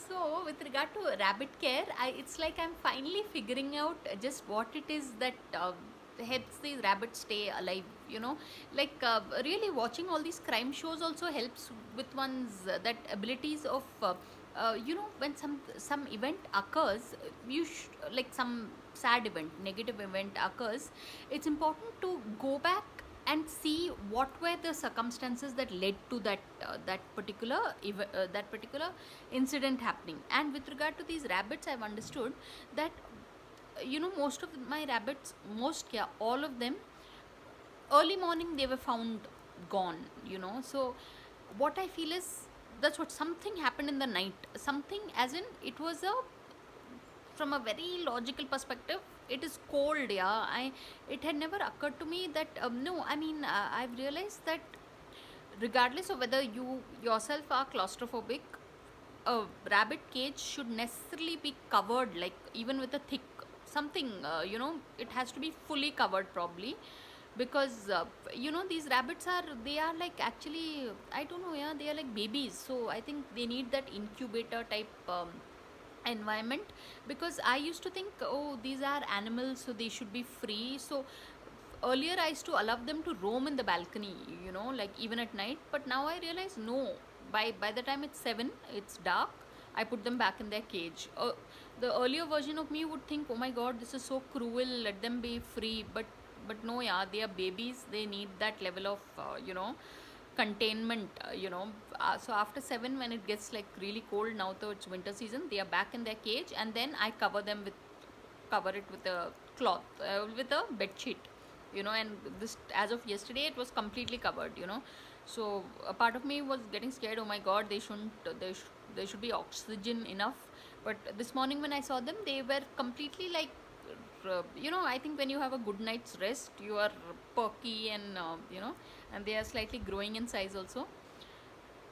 So, with regard to rabbit care, it's like I'm finally figuring out just what it is that helps these rabbits stay alive. Like really watching all these crime shows also helps with one's that abilities of. When some event occurs, like some sad event, negative event occurs, it's important to go back and see what were the circumstances that led to that particular incident happening. And with regard to these rabbits, I've understood that most of my rabbits, most, yeah, all of them, early morning they were found gone. So what I feel is that's what something happened in the night, something as in it was a, from a very logical perspective, it is cold. Yeah, I it had never occurred to me that no, I mean, I've realized that regardless of whether you yourself are claustrophobic, a rabbit cage should necessarily be covered, like even with a thick something, it has to be fully covered probably, because these rabbits are, they are like, actually, I don't know, yeah, they are like babies, so I think they need that incubator type environment. Because I used to think, oh, these are animals, so they should be free. So earlier I used to allow them to roam in the balcony, like even at night. But now I realize no. By the time it's 7, it's dark. I put them back in their cage. The earlier version of me would think, oh my God, this is so cruel. Let them be free. But no, yeah, they are babies. They need that level of containment. So after 7, when it gets like really cold, now though it's winter season, they are back in their cage, and then I cover it with a cloth, with a bed sheet, and this, as of yesterday, it was completely covered. So a part of me was getting scared, oh my God, they shouldn't, there should be oxygen enough. But this morning when I saw them, they were completely like, I think when you have a good night's rest, you are perky, and and they are slightly growing in size also.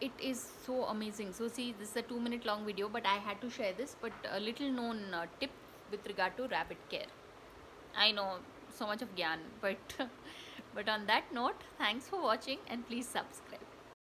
It is so amazing. So see, this is a 2-minute long video, but I had to share this. But a little known tip with regard to rabbit care. I know so much of gyan, but but on that note, thanks for watching, and please subscribe.